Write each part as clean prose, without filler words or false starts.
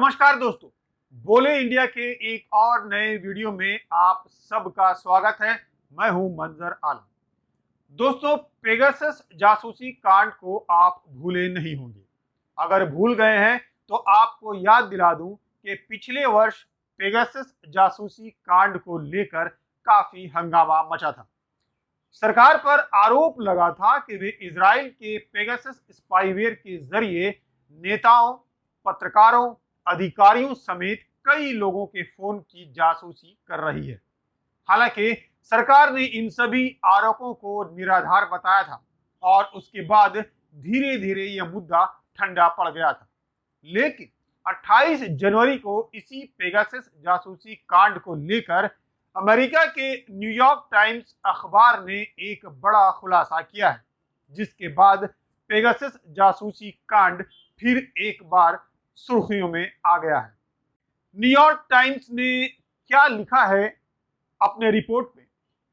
नमस्कार दोस्तों, बोले इंडिया के एक और नए वीडियो में आप सबका स्वागत है। मैं हूं मंजर आलम। दोस्तों, पेगासस जासूसी कांड को आप भूले नहीं होंगे। अगर भूल गए हैं तो आपको याद दिला दूं कि पिछले वर्ष पेगासस जासूसी कांड को लेकर काफी हंगामा मचा था। सरकार पर आरोप लगा था कि वे इजराइल के पेगासस स्पाईवेयर के जरिए नेताओं, पत्रकारों, अधिकारियों समेत कई लोगों के फोन की जासूसी कर रही है। हालांकि सरकार ने इन सभी आरोपों को निराधार बताया था और उसके बाद धीरे धीरे यह मुद्दा ठंडा पड़ गया था। लेकिन 28 जनवरी को इसी पेगासस जासूसी कांड को लेकर अमेरिका के न्यूयॉर्क टाइम्स अखबार ने एक बड़ा खुलासा किया है, जिसके बाद पेगासस जासूसी कांड फिर एक बार सुर्खियों में आ गया है। न्यूयॉर्क टाइम्स ने क्या लिखा है अपने रिपोर्ट में,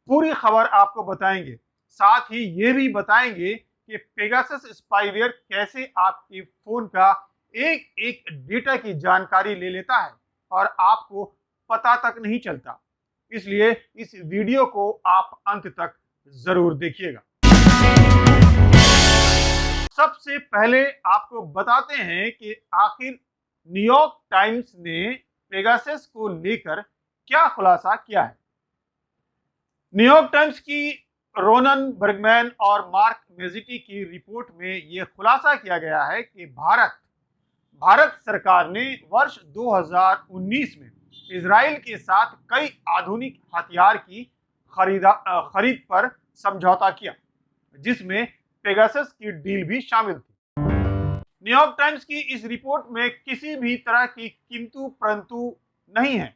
पूरी खबर आपको बताएंगे। साथ ही ये भी बताएंगे कि पेगासस स्पाईवेयर कैसे आपके फोन का एक एक डेटा की जानकारी ले लेता है और आपको पता तक नहीं चलता। इसलिए इस वीडियो को आप अंत तक जरूर देखिएगा। सबसे पहले आपको बताते हैं कि आखिर न्यूयॉर्क टाइम्स ने पेगासस को लेकर क्या खुलासा किया है। न्यूयॉर्क टाइम्स की रोनन बर्गमैन और मार्क मेजिटी की रिपोर्ट में यह खुलासा किया गया है कि भारत सरकार ने वर्ष 2019 में इजराइल के साथ कई आधुनिक हथियार की खरीद पर समझौता किया, जिसमें पेगासस की डील भी शामिल थी। न्यूयॉर्क टाइम्स की इस रिपोर्ट में किसी भी तरह की किंतु परंतु नहीं है।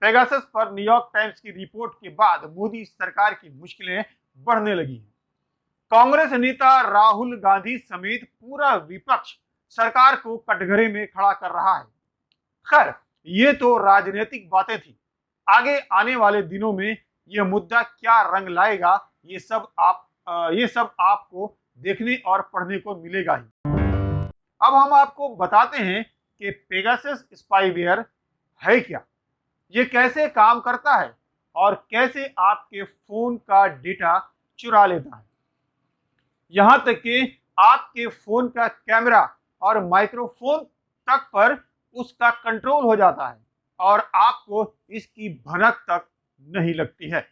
पेगासस पर न्यूयॉर्क टाइम्स की रिपोर्ट के बाद मोदी सरकार की मुश्किलें बढ़ने लगी हैं। कांग्रेस नेता राहुल गांधी समेत पूरा विपक्ष सरकार को कटघरे में खड़ा कर रहा है। खैर, ये तो राजनीतिक बातें थी। आगे आने वाले दिनों में यह मुद्दा क्या रंग लाएगा, ये सब आपको देखने और पढ़ने को मिलेगा ही। अब हम आपको बताते हैं कि पेगासस स्पाईवेयर है क्या, ये कैसे काम करता है और कैसे आपके फोन का डेटा चुरा लेता है। यहां तक कि आपके फोन का कैमरा और माइक्रोफोन तक पर उसका कंट्रोल हो जाता है और आपको इसकी भनक तक नहीं लगती है।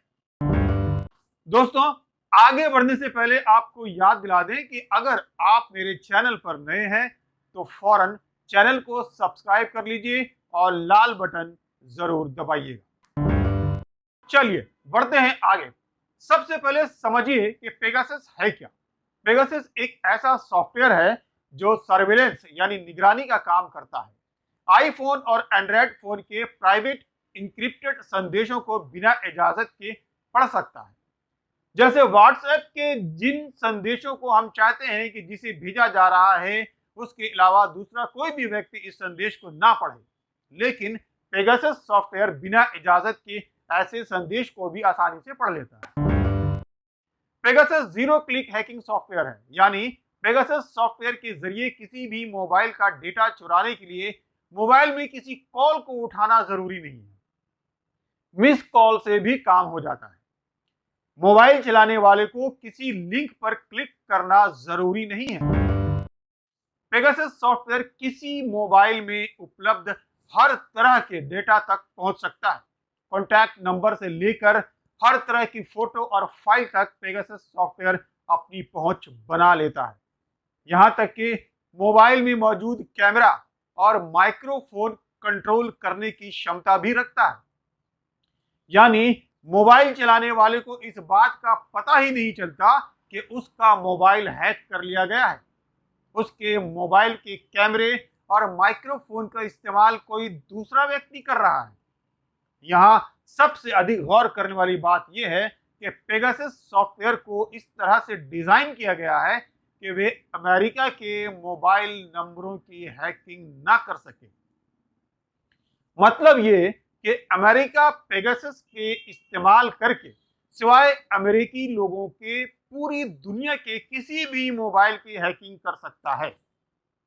दोस्तों, आगे बढ़ने से पहले आपको याद दिला दें कि अगर आप मेरे चैनल पर नए हैं तो फौरन चैनल को सब्सक्राइब कर लीजिए और लाल बटन जरूर दबाइएगा। चलिए बढ़ते हैं आगे। सबसे पहले समझिए कि पेगासस है क्या। पेगासस एक ऐसा सॉफ्टवेयर है जो सर्विलेंस यानी निगरानी का काम करता है। आईफोन और एंड्रॉयड फोन के प्राइवेट इंक्रिप्टेड संदेशों को बिना इजाजत के पढ़ सकता है। जैसे व्हाट्सएप के जिन संदेशों को हम चाहते हैं कि जिसे भेजा जा रहा है उसके अलावा दूसरा कोई भी व्यक्ति इस संदेश को ना पढ़े, लेकिन पेगासस सॉफ्टवेयर बिना इजाजत के ऐसे संदेश को भी आसानी से पढ़ लेता है। Pegasus zero click hacking software है, यानी पेगासस सॉफ्टवेयर के जरिए किसी भी मोबाइल का डेटा चुराने के लिए मोबाइल में किसी कॉल को उठाना जरूरी नहीं है। मिस कॉल से भी काम हो जाता है। मोबाइल चलाने वाले को किसी लिंक पर क्लिक करना जरूरी नहीं है। पेगासस सॉफ्टवेयर किसी मोबाइल में उपलब्ध हर तरह के डेटा तक पहुंच सकता है। कॉन्टैक्ट नंबर से लेकर हर तरह की फोटो और फाइल तक पेगासस सॉफ्टवेयर अपनी पहुंच बना लेता है। यहां तक कि मोबाइल में मौजूद कैमरा और माइक्रोफोन कंट्रोल करने की क्षमता भी रखता है, यानी मोबाइल चलाने वाले को इस बात का पता ही नहीं चलता कि उसका मोबाइल हैक कर लिया गया है। उसके मोबाइल के कैमरे और माइक्रोफोन का इस्तेमाल कोई दूसरा व्यक्ति कर रहा है। यहां सबसे अधिक गौर करने वाली बात यह है कि पेगासस सॉफ्टवेयर को इस तरह से डिजाइन किया गया है कि वे अमेरिका के मोबाइल नंबरों की हैकिंग ना कर सके। मतलब ये कि अमेरिका पेगासस के इस्तेमाल करके सिवाय अमेरिकी लोगों के पूरी दुनिया के किसी भी मोबाइल की हैकिंग कर सकता है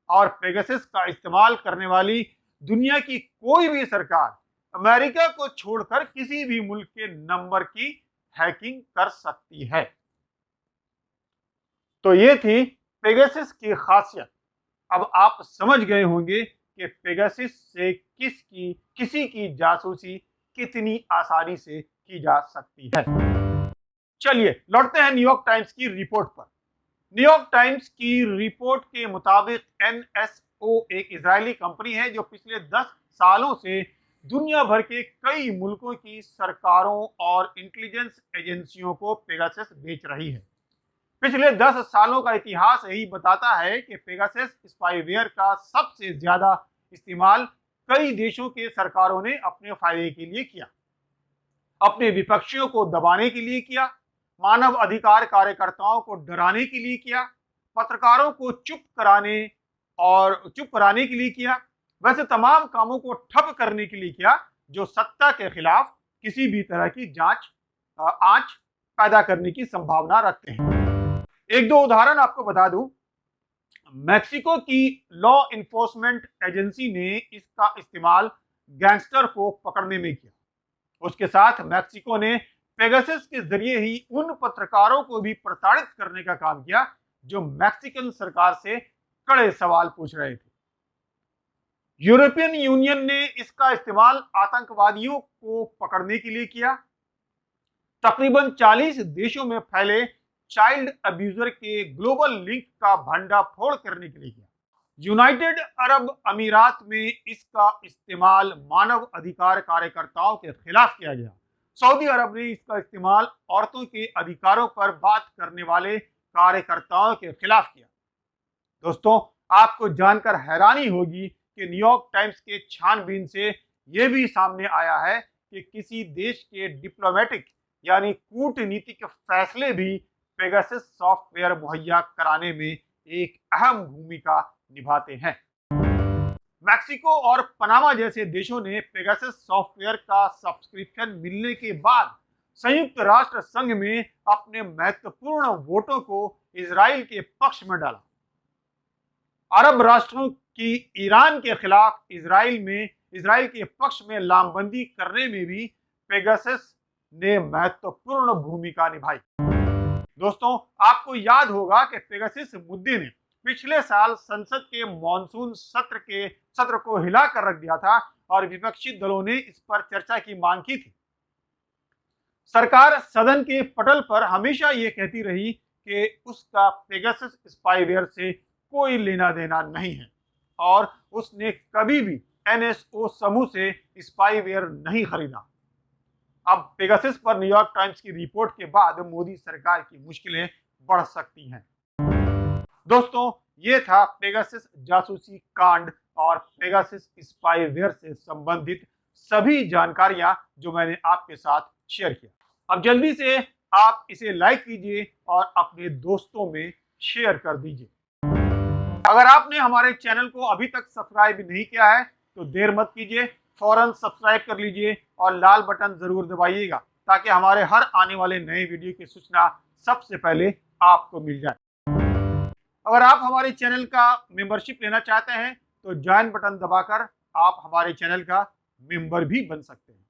और पेगासस का इस्तेमाल करने वाली दुनिया की कोई भी सरकार अमेरिका को छोड़कर किसी भी मुल्क के नंबर की हैकिंग कर सकती है। तो ये थी पेगासस की खासियत। अब आप समझ गए होंगे कि पेगासस से किसी की जासूसी कितनी आसानी से की जा सकती है। चलिए लौटते हैं न्यूयॉर्क टाइम्स की रिपोर्ट पर। न्यूयॉर्क टाइम्स की रिपोर्ट के मुताबिक एनएसओ एक इजरायली कंपनी है जो पिछले 10 सालों से दुनिया भर के कई मुल्कों की सरकारों और इंटेलिजेंस एजेंसियों को पेगासस बेच रही है। पिछले 10 सालों का इतिहास यही बताता है कि पेगासस स्पाईवेयर का सबसे ज्यादा इस्तेमाल कई देशों के सरकारों ने अपने फायदे के लिए किया, अपने विपक्षियों को दबाने के लिए किया, मानव अधिकार कार्यकर्ताओं को डराने के लिए किया, पत्रकारों को चुप कराने के लिए किया, वैसे तमाम कामों को ठप करने के लिए किया जो सत्ता के खिलाफ किसी भी तरह की आंच पैदा करने की संभावना रखते हैं। एक दो उदाहरण आपको बता दूं। मैक्सिको की लॉ इन्फोर्समेंट एजेंसी ने इसका इस्तेमाल गैंगस्टर को पकड़ने में किया। उसके साथ मैक्सिको ने पेगासस के जरिए ही उन पत्रकारों को भी प्रताड़ित करने का काम किया जो मैक्सिकन सरकार से कड़े सवाल पूछ रहे थे। यूरोपियन यूनियन ने इसका इस्तेमाल आतंकवादियों को पकड़ने के लिए किया। तकरीबन 40 देशों में फैले चाइल्ड अब्यूजर के ग्लोबल लिंक का भंडाफोड़ करने के लिए किया। यूनाइटेड अरब अमीरात में इसका इस्तेमाल मानव अधिकार कार्यकर्ताओं के खिलाफ किया गया। सऊदी अरब ने इसका इस्तेमाल औरतों के अधिकारों पर बात करने वाले कार्यकर्ताओं के खिलाफ किया। दोस्तों, आपको जानकर हैरानी होगी कि न्यूयॉर्क टाइम्स के छानबीन से यह भी सामने आया है कि किसी देश के डिप्लोमेटिक यानी कूटनीतिक फैसले भी पेगासस सॉफ्टवेयर मुहैया कराने में एक अहम भूमिका निभाते हैं। मैक्सिको और पनामा जैसे देशों ने पेगासस सॉफ्टवेयर का सब्सक्रिप्शन मिलने के बाद संयुक्त राष्ट्र संघ में अपने महत्वपूर्ण वोटों को इजराइल के पक्ष में डाला। अरब राष्ट्रों की ईरान के खिलाफ इजराइल के पक्ष में लामबंदी करने में भी पेगासस ने महत्वपूर्ण भूमिका निभाई। दोस्तों, आपको याद होगा कि पेगासस मुद्दे ने पिछले साल संसद के मॉनसून सत्र को हिलाकर रख दिया था और विपक्षी दलों ने इस पर चर्चा की मांग की थी। सरकार सदन के पटल पर हमेशा ये कहती रही कि उसका पेगासस स्पाईवेयर से कोई लेना देना नहीं है और उसने कभी भी एनएसओ समूह से स्पाईवेयर नहीं खरीदा। अब पेगासस पर न्यूयॉर्क टाइम्स की रिपोर्ट के बाद मोदी सरकार की मुश्किलें बढ़ सकती हैं। दोस्तों, ये था पेगासस जासूसी कांड और पेगासस स्पाईवेयर से संबंधित सभी जानकारियां जो मैंने आपके साथ शेयर किया। अब जल्दी से आप इसे लाइक कीजिए और अपने दोस्तों में शेयर कर दीजिए। अगर आपने हमारे चैनल को अभी तक सब्सक्राइब नहीं किया है तो देर मत कीजिए, फौरन सब्सक्राइब कर लीजिए और लाल बटन जरूर दबाइएगा ताकि हमारे हर आने वाले नए वीडियो की सूचना सबसे पहले आपको मिल जाए। अगर आप हमारे चैनल का मेंबरशिप लेना चाहते हैं तो ज्वाइन बटन दबाकर आप हमारे चैनल का मेंबर भी बन सकते हैं।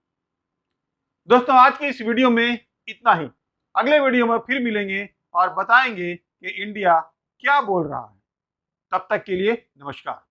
दोस्तों, आज के इस वीडियो में इतना ही। अगले वीडियो में फिर मिलेंगे और बताएंगे कि इंडिया क्या बोल रहा है। तब तक के लिए नमस्कार।